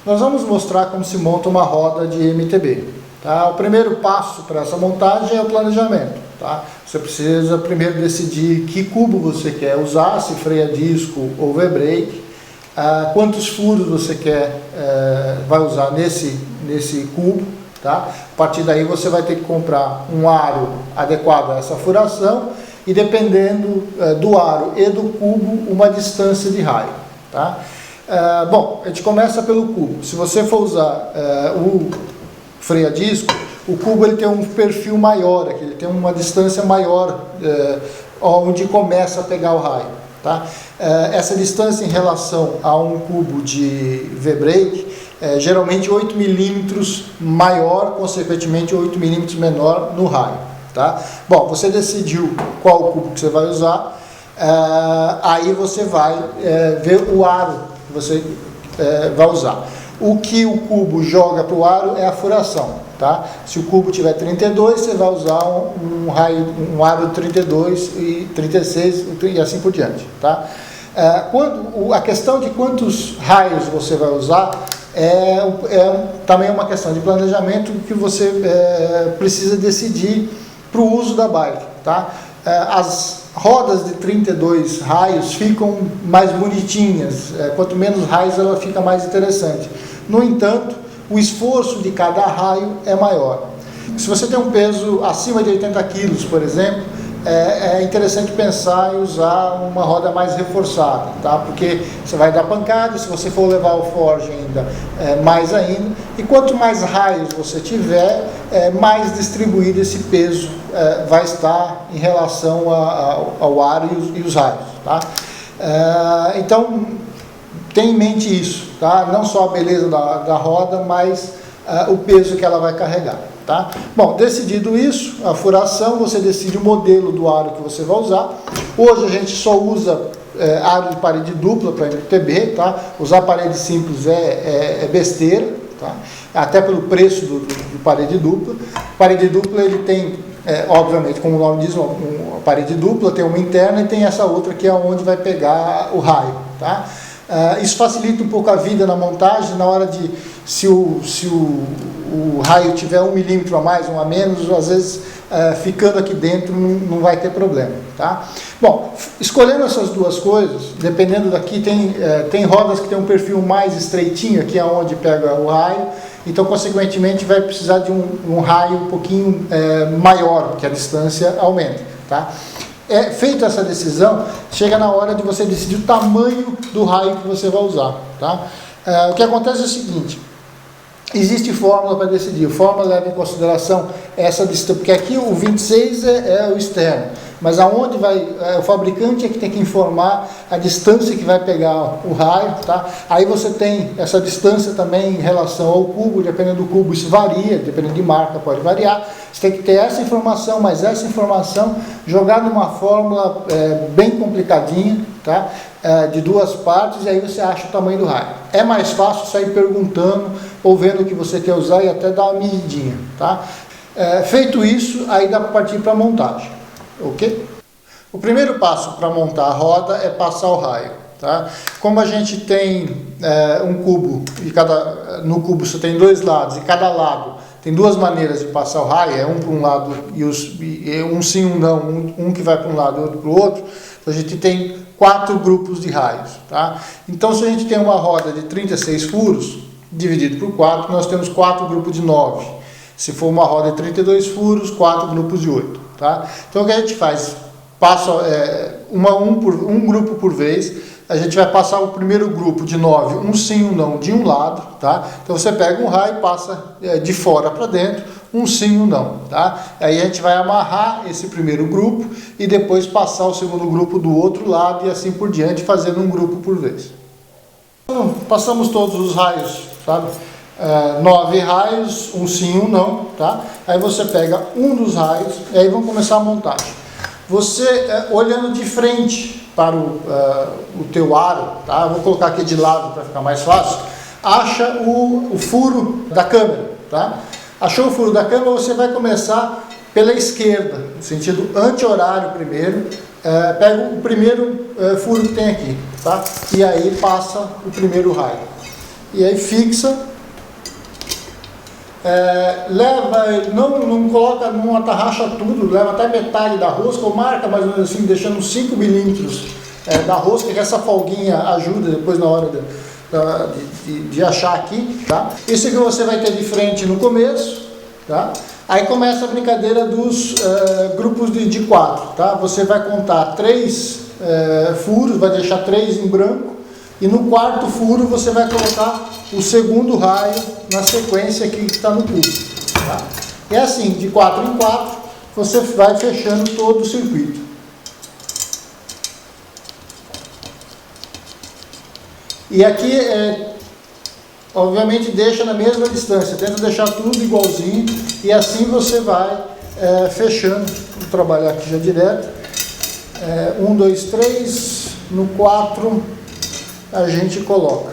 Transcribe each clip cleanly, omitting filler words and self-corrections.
Nós vamos mostrar como se monta uma roda de MTB. Tá? O primeiro passo para essa montagem é o planejamento. Tá? Você precisa primeiro decidir que cubo você quer usar, se freio a disco ou V-brake, quantos furos você vai usar nesse cubo. Tá? A partir daí você vai ter que comprar um aro adequado a essa furação e, dependendo do aro e do cubo, uma distância de raio. Tá? Bom, a gente começa pelo cubo. Se você for usar o freio a disco, o cubo ele tem um perfil maior, aqui, ele tem uma distância maior onde começa a pegar o raio. Tá? Essa distância em relação a um cubo de V-brake geralmente 8 milímetros maior, consequentemente 8 milímetros menor no raio. Tá? Bom, você decidiu qual cubo que você vai usar, aí você vai ver o aro que você vai usar. O que o cubo joga para o aro é a furação. Tá? Se o cubo tiver 32, você vai usar um aro de 32 e 36 e assim por diante. Tá? A questão de quantos raios você vai usar também uma questão de planejamento que você precisa decidir para o uso da bike. Tá? As rodas de 32 raios ficam mais bonitinhas, quanto menos raios ela fica mais interessante. No entanto, o esforço de cada raio é maior. Se você tem um peso acima de 80 quilos, por exemplo, é interessante pensar em usar uma roda mais reforçada, tá? Porque você vai dar pancada, se você for levar o forge ainda, mais ainda, e quanto mais raios você tiver, mais distribuído esse peso vai estar em relação ao aro e os raios. Tá? Então, tenha em mente isso, tá? Não só a beleza da roda, mas o peso que ela vai carregar. Tá? Bom, decidido isso, a furação, você decide o modelo do aro que você vai usar. Hoje a gente só usa aro de parede dupla para MTB, tá? Usar parede simples é besteira, tá? Até pelo preço do parede dupla. Parede dupla ele tem, obviamente, como o nome diz, uma parede dupla, tem uma interna e tem essa outra que é onde vai pegar o raio. Tá? Isso facilita um pouco a vida na montagem, na hora de, se o raio tiver 1 milímetro a mais, 1 a menos, às vezes ficando aqui dentro não vai ter problema. Tá? Bom, escolhendo essas duas coisas, dependendo daqui, tem rodas que tem um perfil mais estreitinho, aqui é onde pega o raio, então consequentemente vai precisar de um raio um pouquinho maior, porque a distância aumenta. Tá? Feita essa decisão, chega na hora de você decidir o tamanho do raio que você vai usar. Tá? O que acontece é o seguinte: existe fórmula para decidir. A fórmula leva em consideração essa distância, porque aqui o 26 é o externo, mas aonde vai, o fabricante é que tem que informar a distância que vai pegar o raio. Tá? Aí você tem essa distância também em relação ao cubo, dependendo do cubo isso varia, dependendo de marca pode variar. Você tem que ter essa informação, mas essa informação jogada numa fórmula bem complicadinha, tá? De duas partes, e aí você acha o tamanho do raio. É mais fácil sair perguntando ou vendo o que você quer usar e até dar uma medidinha. Tá? Feito isso, aí dá para partir para a montagem. Ok? O primeiro passo para montar a roda é passar o raio. Tá? Como a gente tem um cubo, e no cubo você tem dois lados, e cada lado tem duas maneiras de passar o raio, um para um lado e um sim, um não, um que vai para um lado e outro para o outro. Então a gente tem 4 grupos de raios. Tá? Então se a gente tem uma roda de 36 furos, dividido por 4, nós temos 4 grupos de 9. Se for uma roda de 32 furos, 4 grupos de 8. Tá? Então o que a gente faz? Passa um grupo por vez. A gente vai passar o primeiro grupo de 9, um sim, um não, de um lado. Tá? Então você pega um raio e passa de fora para dentro, um sim, um não. Tá? Aí a gente vai amarrar esse primeiro grupo e depois passar o segundo grupo do outro lado e assim por diante, fazendo um grupo por vez. Então, passamos todos os raios, sabe? 9 raios, um sim, um não. Tá? Aí você pega um dos raios e aí vamos começar a montagem. Você, olhando de frente para o teu aro, tá? Vou colocar aqui de lado para ficar mais fácil, acha o furo da câmera. Tá? Achou o furo da câmera, você vai começar pela esquerda, no sentido anti-horário primeiro, pega o primeiro furo que tem aqui, tá? E aí passa o primeiro raio. e aí fixa, não coloca, não atarracha tudo, leva até metade da rosca, ou marca mais ou menos assim, deixando 5 milímetros da rosca, que essa folguinha ajuda depois na hora de achar aqui, tá? Isso que você vai ter de frente no começo, tá? Aí começa a brincadeira dos grupos de 4, tá? Você vai contar 3 furos, vai deixar 3 em branco, e no quarto furo você vai colocar o segundo raio na sequência aqui que está no cubo, tá? E assim, de 4 em 4, você vai fechando todo o circuito. E aqui, obviamente, deixa na mesma distância, tenta deixar tudo igualzinho, e assim você vai fechando. Vou trabalhar aqui já direto. 1, 2, 3, no 4 a gente coloca.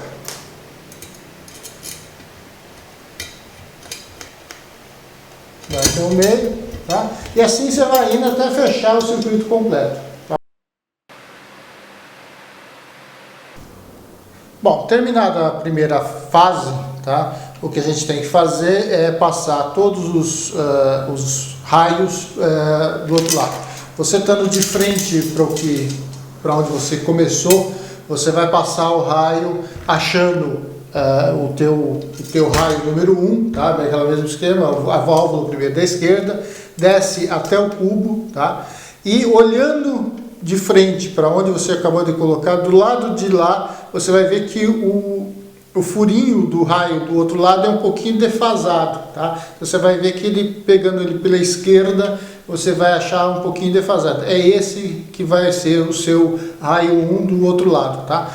Vai até o meio, tá? E assim você vai indo até fechar o circuito completo. Tá? Bom, terminada a primeira fase, tá? O que a gente tem que fazer é passar todos os raios do outro lado. Você estando de frente para onde você começou, você vai passar o raio achando o teu raio número 1, tá? Aquela mesmo esquema, a válvula primeiro da esquerda, desce até o cubo, tá? E olhando de frente para onde você acabou de colocar, do lado de lá, você vai ver que o furinho do raio do outro lado é um pouquinho defasado, tá? Você vai ver que ele, pegando ele pela esquerda, você vai achar um pouquinho defasado. É esse que vai ser o seu raio 1 do outro lado, tá?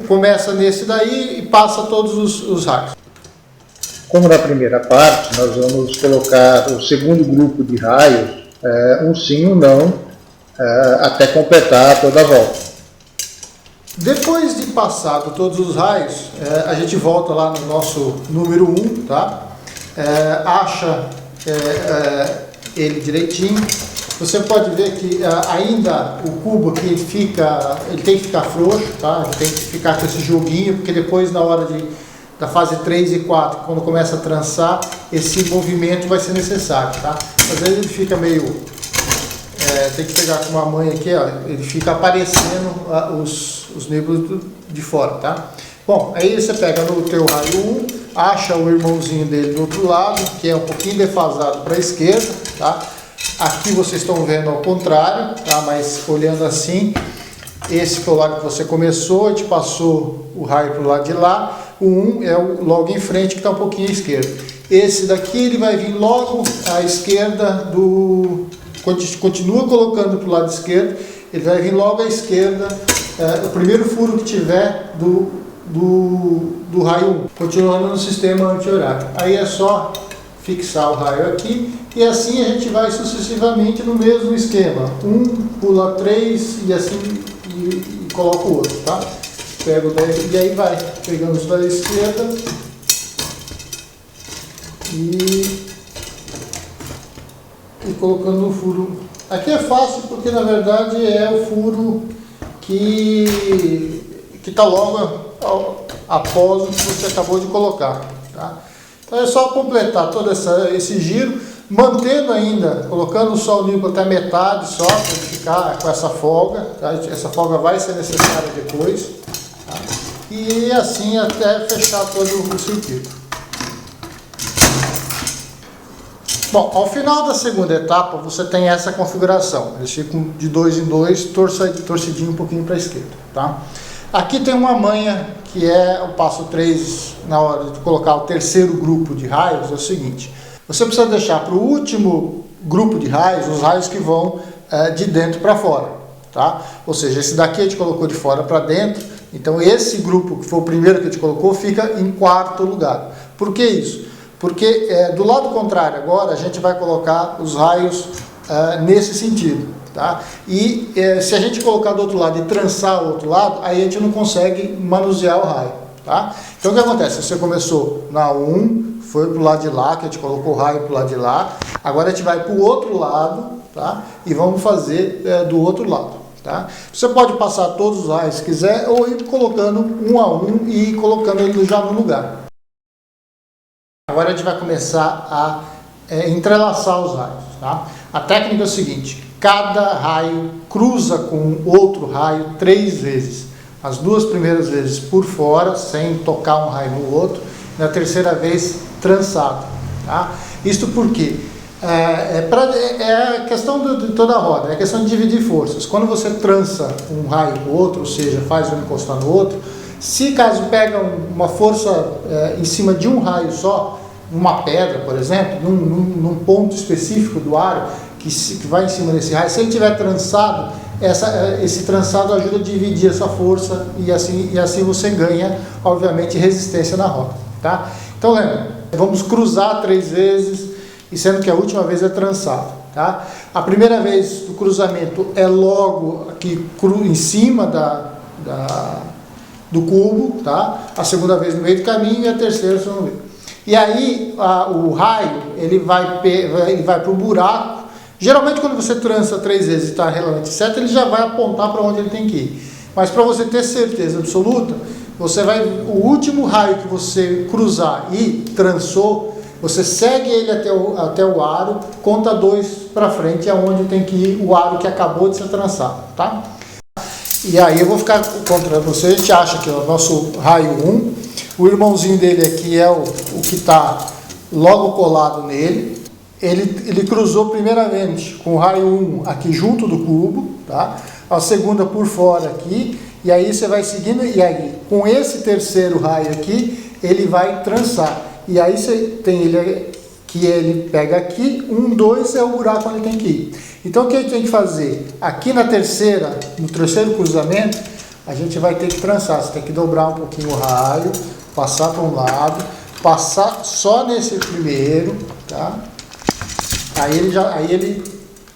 Começa nesse daí e passa todos os raios. Como na primeira parte, nós vamos colocar o segundo grupo de raios, um sim ou não, até completar toda a volta. Depois de passado todos os raios, a gente volta lá no nosso número 1, tá? Acha ele direitinho. Você pode ver que ainda o cubo aqui ele tem que ficar frouxo, tá? Ele tem que ficar com esse joguinho, porque depois na hora da fase 3 e 4, quando começa a trançar, esse movimento vai ser necessário, tá? Às vezes ele fica meio... tem que pegar com uma mãe aqui, ó, ele fica aparecendo os níveis de fora, tá? Bom, aí você pega no teu raio 1, acha o irmãozinho dele do outro lado, que é um pouquinho defasado para a esquerda, tá? Aqui vocês estão vendo ao contrário, tá? Mas olhando assim, esse foi o lado que você começou, a gente passou o raio para o lado de lá, o 1 é logo em frente, que está um pouquinho à esquerda. Esse daqui ele vai vir logo à esquerda continua colocando para o lado esquerdo, ele vai vir logo à esquerda, o primeiro furo que tiver do raio 1, continuando no sistema anti-horário. Aí é só fixar o raio aqui, e assim a gente vai sucessivamente no mesmo esquema. 1, pula 3 e assim e coloca o outro, tá? Pego e aí vai pegando os da esquerda e colocando no furo. Aqui é fácil porque na verdade é o furo que está logo após o que você acabou de colocar, tá? Então é só completar todo esse giro, mantendo ainda, colocando só o nível até metade só, para ficar com essa folga, tá? Essa folga vai ser necessária depois, tá? E assim até fechar todo o circuito. Bom, ao final da segunda etapa você tem essa configuração, eles ficam de 2 em 2, torcidinho um pouquinho para a esquerda, tá? Aqui tem uma manha que é o passo 3 na hora de colocar o terceiro grupo de raios, é o seguinte: você precisa deixar para o último grupo de raios os raios que vão de dentro para fora, tá? Ou seja, esse daqui a gente colocou de fora para dentro, então esse grupo que foi o primeiro que a gente colocou fica em quarto lugar. Por que isso? Porque do lado contrário agora a gente vai colocar os raios nesse sentido, tá? E se a gente colocar do outro lado e trançar o outro lado, aí a gente não consegue manusear o raio, tá? Então o que acontece? Você começou na 1, foi para o lado de lá, que a gente colocou o raio para o lado de lá, agora a gente vai para o outro lado, tá? E vamos fazer do outro lado, tá? Você pode passar todos os raios se quiser, ou ir colocando um a um e colocando ele já no lugar. Agora a gente vai começar a entrelaçar os raios. Tá? A técnica é o seguinte: cada raio cruza com outro raio 3 vezes. As 2 primeiras vezes por fora, sem tocar um raio no outro. Na terceira vez, trançado. Tá? Isto porque é a questão de toda a roda, é a questão de dividir forças. Quando você trança um raio no outro, ou seja, faz um encostar no outro, se caso pega uma força em cima de um raio só, uma pedra, por exemplo, num ponto específico do aro, que vai em cima desse raio, se ele tiver trançado, esse trançado ajuda a dividir essa força e assim você ganha, obviamente, resistência na roda. Tá? Então lembra, vamos cruzar 3 vezes, e sendo que a última vez é trançado. Tá? A primeira vez do cruzamento é logo aqui em cima do cubo, tá? A segunda vez no meio do caminho e a terceira no meio. E aí o raio ele vai para o buraco. Geralmente quando você trança 3 vezes e está realmente certo, ele já vai apontar para onde ele tem que ir. Mas para você ter certeza absoluta, o último raio que você cruzar e trançou, você segue ele até o aro, conta 2 para frente, é onde tem que ir o aro que acabou de ser trançado, tá? E aí eu vou ficar contra você, a gente acha que é o nosso raio 1, o irmãozinho dele aqui é o que está logo colado nele, ele cruzou primeiramente com o raio 1 aqui junto do cubo, tá? A segunda por fora aqui, e aí você vai seguindo, e aí com esse terceiro raio aqui, ele vai trançar, e aí você tem ele pega aqui, 1, 2 é o buraco onde ele tem que ir. Então o que a gente tem que fazer? Aqui no terceiro cruzamento, a gente vai ter que trançar. Você tem que dobrar um pouquinho o raio, passar para um lado, passar só nesse primeiro, tá? Aí ele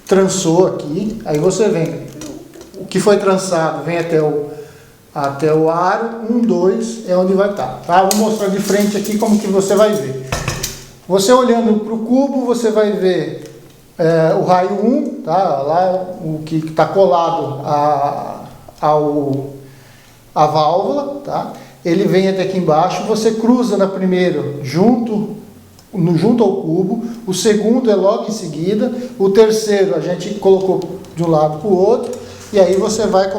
trançou aqui, aí você vem, o que foi trançado vem até o aro, 1, 2 é onde vai estar. Tá? Vou mostrar de frente aqui como que você vai ver. Você olhando para o cubo, você vai ver o raio 1, tá? Lá o que está colado a válvula, tá? Ele vem até aqui embaixo, você cruza na primeira junto ao cubo, o segundo é logo em seguida, o terceiro a gente colocou de um lado para o outro, e aí você vai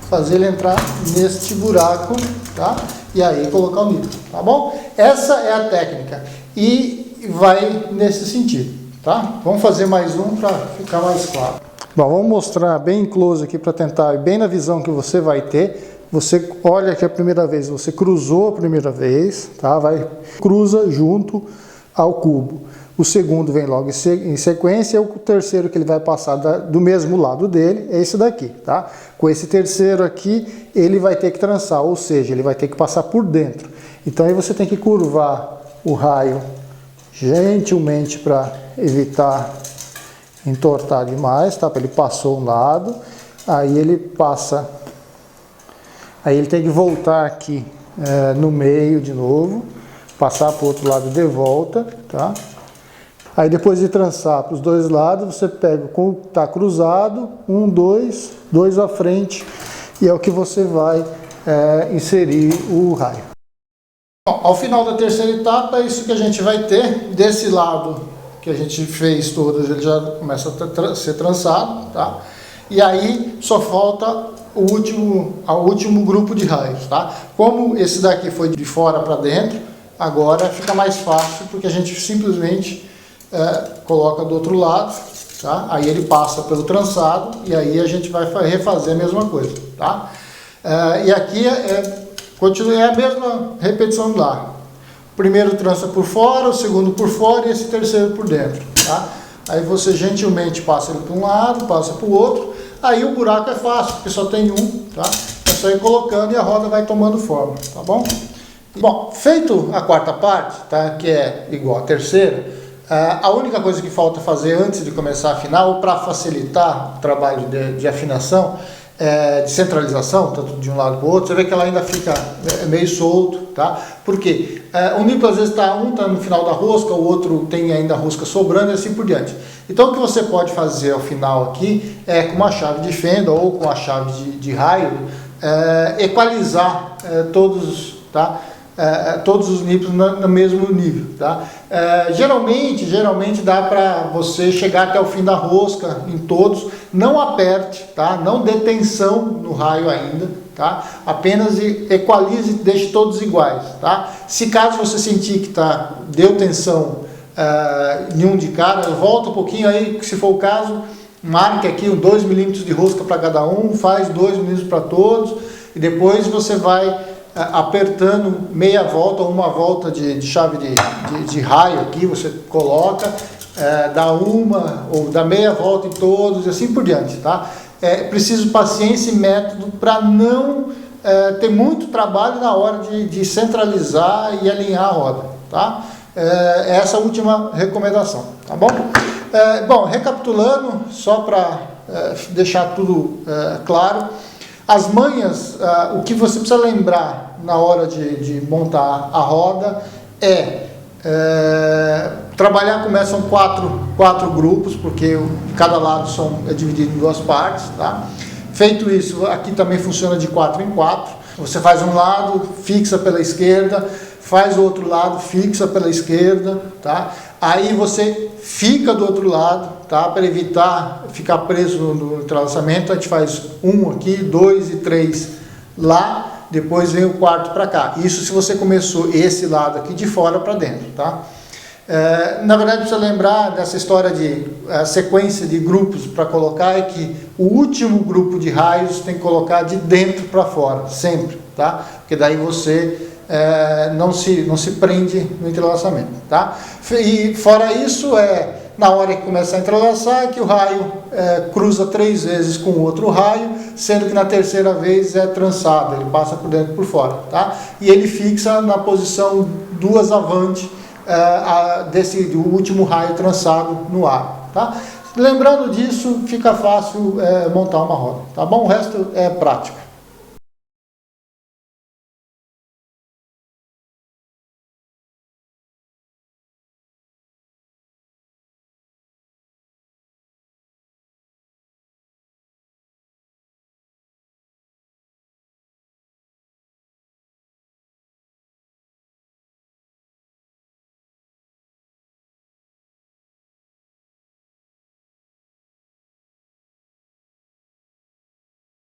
fazer ele entrar neste buraco, tá? E aí colocar o nitro, tá bom? Essa é a técnica, e vai nesse sentido, tá? Vamos fazer mais um para ficar mais claro. Bom, vamos mostrar bem close aqui para tentar, bem na visão que você vai ter. Você olha que a primeira vez, você cruzou a primeira vez, tá? Cruza junto ao cubo. O segundo vem logo em sequência, o terceiro que ele vai passar do mesmo lado dele é esse daqui, tá? Com esse terceiro aqui, ele vai ter que trançar, ou seja, ele vai ter que passar por dentro. Então aí você tem que curvar o raio gentilmente para evitar entortar demais, tá? Ele passou um lado, aí ele passa, aí ele tem que voltar aqui no meio de novo, passar para o outro lado de volta, tá? Aí depois de trançar para os 2 lados, você pega com o que está cruzado, 1, 2, 2 à frente, e é o que você vai inserir o raio. Bom, ao final da terceira etapa, é isso que a gente vai ter. Desse lado que a gente fez todas, ele já começa a ser trançado, tá? E aí só falta o último grupo de raios, tá? Como esse daqui foi de fora para dentro, agora fica mais fácil, porque a gente simplesmente coloca do outro lado, tá? Aí ele passa pelo trançado, e aí a gente vai refazer a mesma coisa, tá? E aqui continua a mesma repetição lá. O primeiro trança por fora, o segundo por fora e esse terceiro por dentro, tá? Aí você gentilmente passa ele para um lado, passa para o outro, aí o buraco é fácil, porque só tem um, tá? É só ir colocando e a roda vai tomando forma, tá bom? Bom, feito a quarta parte, tá? Que é igual a terceira, a única coisa que falta fazer antes de começar a afinar, ou para facilitar o trabalho de afinação, de centralização, tanto de um lado para o outro, você vê que ela ainda fica meio solto, tá? Por quê? O nipo às vezes um tá no final da rosca, o outro tem ainda a rosca sobrando e assim por diante. Então o que você pode fazer ao final aqui é com uma chave de fenda ou com a chave de raio, equalizar todos, tá? todos os nippos no mesmo nível, tá? Geralmente dá para você chegar até o fim da rosca em todos, não aperte, tá? Não dê tensão no raio ainda, tá? Apenas equalize, deixe todos iguais, tá? Se caso você sentir que deu tensão em um de cara, volta um pouquinho aí, se for o caso, marque aqui 2 milímetros de rosca para cada um, faz 2 milímetros para todos, e depois você vai apertando meia volta ou uma volta de chave de raio aqui, você coloca, dá uma ou dá meia volta em todos e assim por diante, tá? É preciso paciência e método para não ter muito trabalho na hora de centralizar e alinhar a roda, tá? Essa é a última recomendação, tá bom? Bom, recapitulando, só para deixar tudo claro, as manhas, o que você precisa lembrar na hora de montar a roda trabalhar começam quatro grupos, porque cada lado é dividido em 2 partes, tá? Feito isso, aqui também funciona de 4 em 4, você faz um lado, fixa pela esquerda, faz o outro lado, fixa pela esquerda, tá? Aí você fica do outro lado, tá? Para evitar ficar preso no entrelaçamento, a gente faz 1 aqui, 2 e 3 lá, depois vem o 4 para cá. Isso se você começou esse lado aqui de fora para dentro, tá? Na verdade, precisa lembrar dessa história de sequência de grupos para colocar, é que o último grupo de raios tem que colocar de dentro para fora, sempre, tá? Porque daí você não se prende no entrelaçamento, tá? E fora isso, na hora que começa a entrelaçar, é que o raio cruza 3 vezes com o outro raio, sendo que na terceira vez é trançado, ele passa por dentro e por fora, tá? E ele fixa na posição 2 avante do último raio trançado no ar, tá? Lembrando disso, fica fácil montar uma roda, tá bom? O resto é prático.